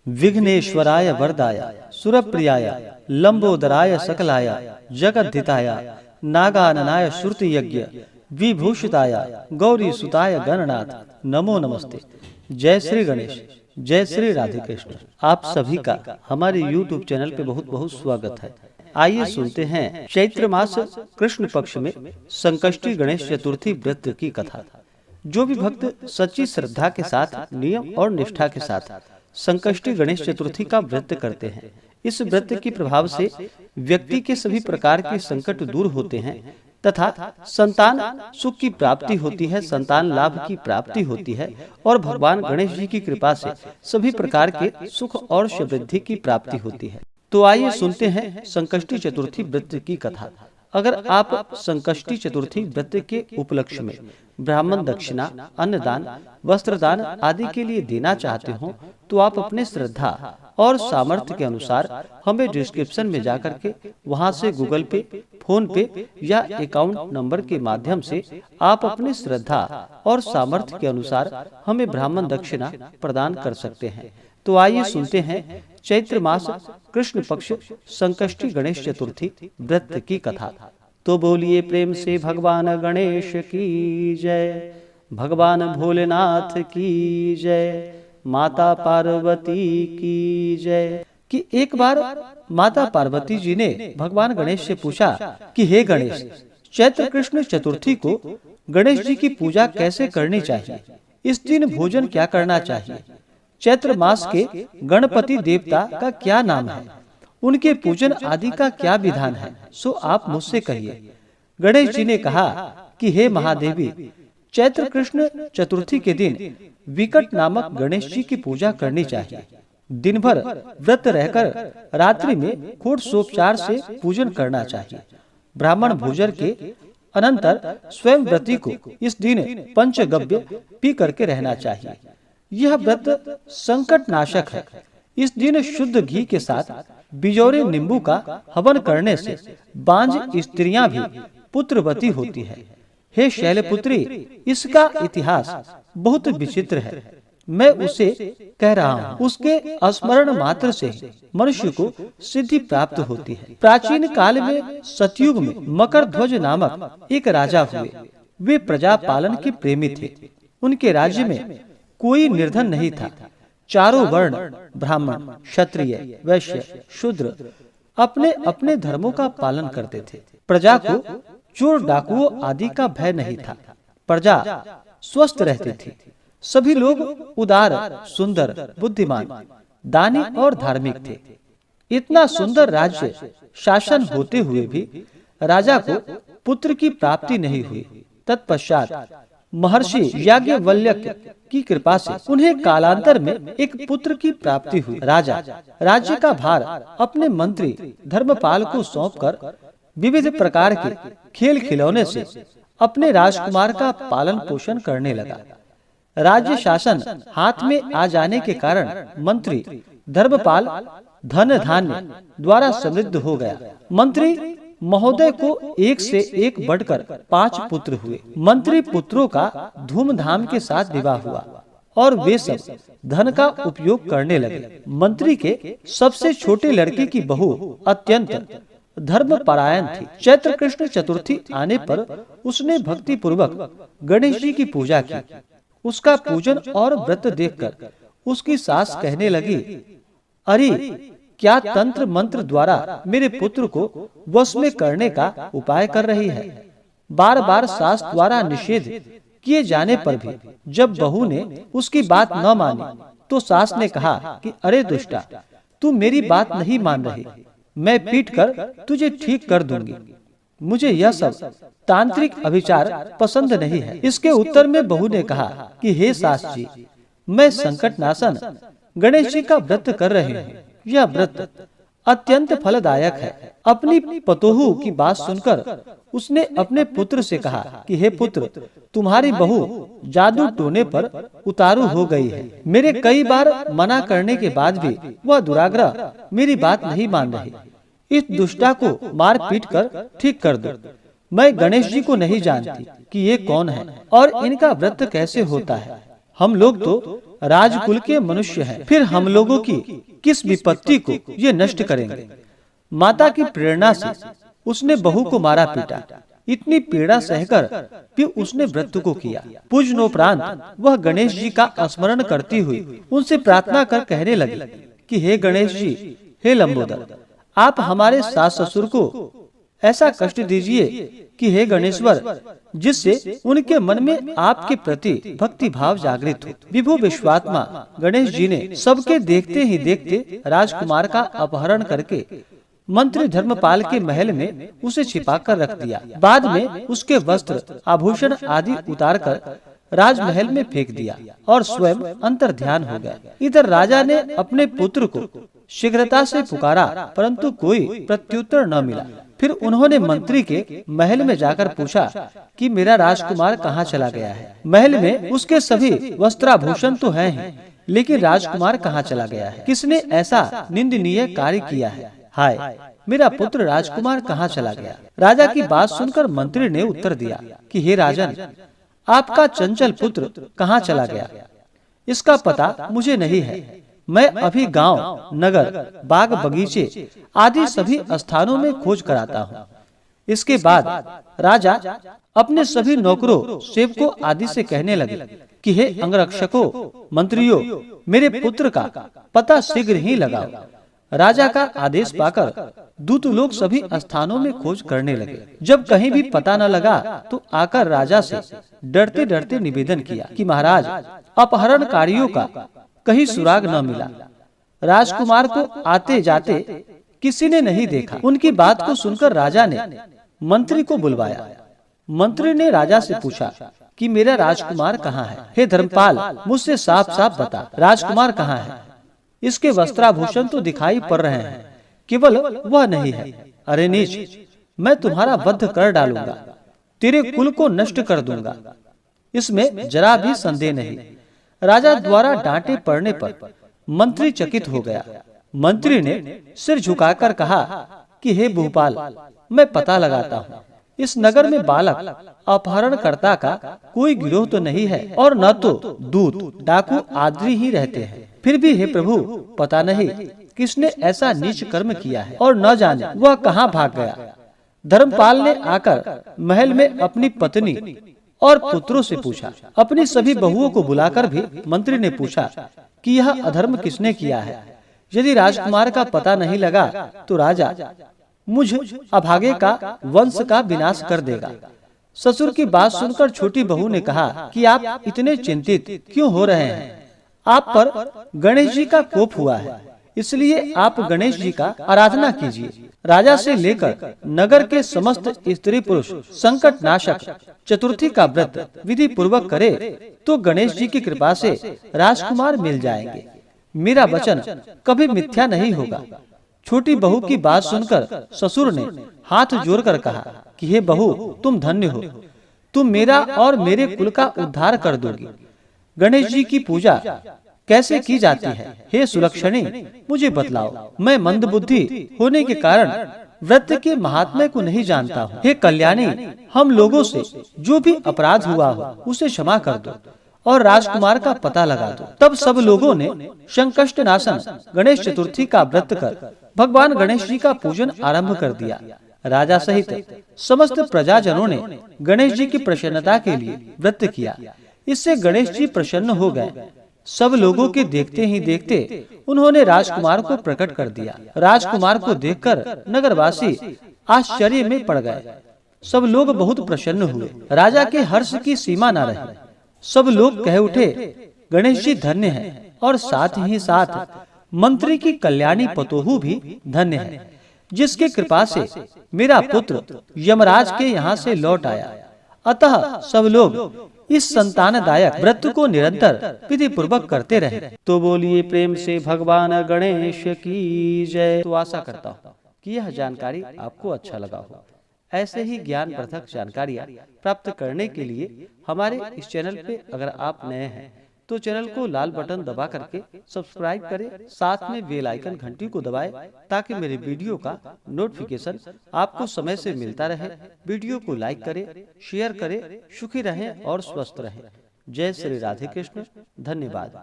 विघ्नेश्वराय वरदाय सुरप्रियाय लंबोदराय सकलाय जगद्धिताय नागाननाय श्रुति यज्ञ विभूषिताय गौरी सुताय गणनाथ नमो नमस्ते। जय श्री गणेश, जय श्री राधे कृष्ण। आप सभी का हमारे YouTube चैनल पे बहुत बहुत स्वागत है। आइए सुनते हैं चैत्र मास कृष्ण पक्ष में संकष्टी गणेश चतुर्थी व्रत की कथा। जो भी भक्त सच्ची श्रद्धा के साथ नियम और निष्ठा के साथ संकष्टी गणेश चतुर्थी का व्रत करते हैं, इस व्रत के प्रभाव से व्यक्ति के सभी प्रकार के संकट दूर होते हैं तथा संतान सुख की प्राप्ति होती है, संतान लाभ की प्राप्ति होती है और भगवान गणेश जी की कृपा से सभी प्रकार के सुख और समृद्धि की प्राप्ति होती है। तो आइए सुनते हैं संकष्टी चतुर्थी व्रत की कथा। अगर आप संकष्टी चतुर्थी व्रत के उपलक्ष्य में ब्राह्मण दक्षिणा, अन्नदान, वस्त्रदान आदि के लिए देना चाहते हो तो आप अपने श्रद्धा और सामर्थ्य के अनुसार हमें डिस्क्रिप्शन में जाकर के वहां से गूगल पे, फोन पे या अकाउंट नंबर के माध्यम से आप अपनी श्रद्धा और सामर्थ्य के अनुसार हमें ब्राह्मण दक्षिणा प्रदान कर सकते हैं। तो आइए सुनते हैं चैत्र मास कृष्ण पक्ष संकष्टी गणेश चतुर्थी व्रत की कथा। तो बोलिए प्रेम से भगवान गणेश की जय, भगवान भोलेनाथ की जय, माता पार्वती की जय। कि एक बार माता पार्वती जी ने भगवान गणेश से पूछा कि हे गणेश, चैत्र कृष्ण चतुर्थी को गणेश जी की पूजा कैसे करनी चाहिए? इस दिन भोजन क्या करना चाहिए? चैत्र मास के गणपति देवता का क्या नाम है? उनके पूजन आदि का क्या विधान है? सो आप मुझसे कहिए। गणेश जी ने कहा कि हे महादेवी, चैत्र कृष्ण चतुर्थी के दिन विकट नामक गणेश जी की पूजा करनी चाहिए। दिन भर व्रत रहकर रात्रि में षोडशोपचार से पूजन करना चाहिए। ब्राह्मण भोजन के अनंतर स्वयं व्रती को इस दिन पंचगव्य पी करके रहना चाहिए। यह व्रत संकट नाशक है। इस दिन शुद्ध घी के साथ बिजौरे नींबू का हवन करने से बांझ स्त्रियां भी पुत्रवती होती है। हे शैलपुत्री, इसका इतिहास बहुत विचित्र है। मैं उसे कह रहा हूँ। उसके स्मरण मात्र से मनुष्य को सिद्धि प्राप्त होती है। प्राचीन काल में सतयुग में मकर ध्वज नामक एक राजा हुए। वे प्रजा पालन के प्रेमी थे। उनके राज्य में कोई निर्धन नहीं था। चारों वर्ण ब्राह्मण, क्षत्रिय, वैश्य, शूद्र अपने अपने धर्मों का पालन करते थे। प्रजा को चोर डाकुओं आदि का भय नहीं था। प्रजा स्वस्थ रहती थी। सभी लोग उदार, सुंदर, बुद्धिमान, दानी और धार्मिक थे। इतना सुंदर राज्य शासन होते हुए भी राजा को पुत्र की प्राप्ति नहीं हुई। तत्पश्चात महर्षि याज्ञवल्क्य की कृपा से उन्हें कालांतर में एक पुत्र की प्राप्ति हुई। राजा राज्य का भार अपने मंत्री धर्मपाल को सौंपकर विविध प्रकार के खेल खिलौने से अपने राजकुमार का पालन पोषण करने लगा। राज्य शासन हाथ में आ जाने के कारण मंत्री धर्मपाल धन धान्य द्वारा समृद्ध हो गया। मंत्री महोदय को एक से एक बढ़कर 5 पुत्र हुए। मंत्री पुत्रों का धूमधाम के साथ विवाह हुआ और वे सब धन का उपयोग करने लगे। मंत्री के सबसे छोटे लड़के की बहू अत्यंत धर्मपरायण थी। चैत्र कृष्ण चतुर्थी आने पर उसने भक्ति पूर्वक गणेश जी की पूजा की। उसका पूजन और व्रत देखकर उसकी सास कहने लगी, अरे क्या तंत्र मंत्र द्वारा मेरे पुत्र को वश में करने का उपाय कर रही है? बार बार सास द्वारा निषेध किए जाने पर भी जब बहू ने उसकी बात न मानी तो सास ने कहा कि अरे दुष्टा, तू मेरी बात नहीं मान रही, मैं पीट कर तुझे ठीक कर दूंगी। मुझे यह सब तांत्रिक अभिचार पसंद नहीं है। इसके उत्तर में बहू ने कहा कि हे सास जी, मैं संकट नाशन गणेश जी का व्रत कर रही हूँ। यह व्रत अत्यंत फलदायक है। अपनी पतोहू की बात सुनकर उसने अपने पुत्र से कहा कि हे पुत्र, तुम्हारी बहू जादू टोने पर उतारू हो गई है। मेरे कई बार मना करने के बाद भी वह दुराग्रह मेरी बात नहीं मान रही। इस दुष्टा को मार पीट कर ठीक कर दो। मैं गणेश जी को नहीं जानती कि ये कौन है और इनका व्रत कैसे होता है। हम लोग तो राजकुल के मनुष्य हैं, फिर हम लोगों की किस विपत्ति को ये नष्ट करेंगे। माता की प्रेरणा से उसने बहू को मारा पीटा। इतनी पीड़ा सहकर भी उसने व्रत को किया। पूजनोपरांत वह गणेश जी का स्मरण करती हुई उनसे प्रार्थना कर कहने लगी कि हे गणेश जी, हे लंबोदर, आप हमारे सास ससुर को ऐसा कष्ट दीजिए कि हे गणेश्वर, जिससे उनके मन में आपके प्रति भक्ति भाव जागृत हो। विभु विश्वात्मा गणेश जी ने सबके देखते ही देखते राजकुमार का अपहरण करके मंत्री धर्मपाल के महल में उसे छिपा कर रख दिया। बाद में उसके वस्त्र आभूषण आदि उतारकर राजमहल में फेंक दिया और स्वयं अंतर्ध्यान हो गया। इधर राजा ने अपने पुत्र को शीघ्रता से पुकारा, परंतु कोई प्रत्युत्तर न मिला। फिर उन्होंने मंत्री के महल में जाकर पूछा कि मेरा राजकुमार कहाँ चला गया है। महल में उसके सभी वस्त्राभूषण तो हैं ही, लेकिन राजकुमार कहाँ चला गया है? किसने ऐसा निंदनीय कार्य किया है? हाय, मेरा पुत्र राजकुमार कहाँ चला गया? राजा की बात सुनकर मंत्री ने उत्तर दिया कि हे राजन, आपका चंचल पुत्र कहाँ चला गया, इसका पता मुझे नहीं है। मैं अभी गांव, नगर, बाग बगीचे आदि सभी स्थानों में खोज कराता हूँ। इसके बाद राजा अपने सभी नौकरों, सेवकों आदि से कहने लगे कि हे अंगरक्षकों, मंत्रियों, मेरे पुत्र का पता शीघ्र ही लगाओ। राजा का आदेश पाकर दूत लोग सभी स्थानों में खोज करने लगे। जब कहीं भी पता न लगा तो आकर राजा से डरते डरते निवेदन किया कि महाराज, अपहरणकारियों का कहीं सुराग न मिला। राजकुमार को आते जाते किसी ने नहीं देखा। उनकी बात को सुनकर राजा ने मंत्री को बुलवाया। मंत्री ने राजा से पूछा कि मेरा राजकुमार कहाँ है? हे धर्मपाल, मुझसे साफ साफ बता, राजकुमार कहाँ है? इसके वस्त्राभूषण तो दिखाई पड़ रहे हैं, केवल वह नहीं है। अरे नीच, मैं तुम्हारा वध कर डालूंगा, तेरे कुल को नष्ट कर दूंगा, इसमें जरा भी संदेह नहीं। राजा द्वारा डांटे पड़ने पर मंत्री चकित हो गया। मंत्री ने सिर झुकाकर कहा कि हे भूपाल, मैं पता लगाता हूँ। इस नगर में बालक अपहरणकर्ता का कोई गिरोह तो नहीं है, और न तो दूत, डाकू आदि ही रहते हैं। फिर भी हे प्रभु, पता नहीं किसने ऐसा नीच कर्म किया है, और न जाने वह कहाँ भाग गया। धर्मपाल ने आकर महल में अपनी पत्नी और पुत्रों से पूछा। अपनी सभी बहुओं को बुलाकर भी मंत्री ने पूछा कि यह अधर्म किसने किया है। यदि राजकुमार का पता नहीं लगा तो राजा मुझ अभागे का वंश का विनाश कर देगा। ससुर की बात सुनकर छोटी बहू ने कहा कि आप इतने चिंतित क्यों हो रहे हैं? आप पर गणेश जी का कोप हुआ है, इसलिए आप गणेश जी का आराधना कीजिए। राजा से लेकर नगर के समस्त स्त्री पुरुष संकट नाशक चतुर्थी का व्रत विधि पूर्वक करे तो गणेश जी की कृपा से राजकुमार मिल जाएंगे। मेरा वचन कभी मिथ्या नहीं होगा। छोटी बहू की बात सुनकर ससुर ने हाथ जोड़कर कहा कि हे बहू, तुम धन्य हो, तुम मेरा और मेरे कुल का उद्धार कर दोगी। गणेश जी की पूजा कैसे की जाती है? हे सुलक्षणी, मुझे बतलाओ। मैं मंदबुद्धि होने के कारण व्रत के महात्म्य को नहीं जानता हूँ। हे कल्याणी, हम लोगों से जो भी अपराध हुआ हो उसे क्षमा कर दो और राजकुमार का पता लगा दो। तब सब लोगों ने संकष्ट नाशन गणेश चतुर्थी का व्रत कर भगवान गणेश जी का पूजन आरंभ कर दिया। राजा सहित समस्त प्रजाजनों ने गणेश जी की प्रसन्नता के लिए व्रत किया। इससे गणेश जी प्रसन्न हो गए। सब लोगों के देखते ही देखते उन्होंने राजकुमार को प्रकट कर दिया। राजकुमार को देखकर नगरवासी आश्चर्य में पड़ गए। सब लोग बहुत प्रसन्न हुए। राजा के हर्ष की सीमा न रही। सब लोग कह उठे, गणेश जी धन्य हैं, और साथ ही साथ मंत्री की कल्याणी पतोहू भी धन्य है, जिसके कृपा से मेरा पुत्र यमराज के यहाँ से लौट आया। अतः सब लोग इस संतानदायक व्रत को निरंतर विधि पूर्वक करते रहे। तो बोलिए प्रेम से भगवान गणेश की जय। तो आशा करता हूँ कि यह जानकारी आपको अच्छा लगा हो। ऐसे ही ज्ञान वर्धक जानकारियाँ प्राप्त करने के लिए हमारे इस चैनल पे अगर आप नए हैं तो चैनल को लाल बटन दबा करके सब्सक्राइब करें, साथ में बेल आइकन घंटी को दबाएं ताकि मेरे वीडियो का नोटिफिकेशन आपको समय से मिलता रहे। वीडियो को लाइक करें, शेयर करें। सुखी रहें और स्वस्थ रहें। जय श्री राधे कृष्ण। धन्यवाद।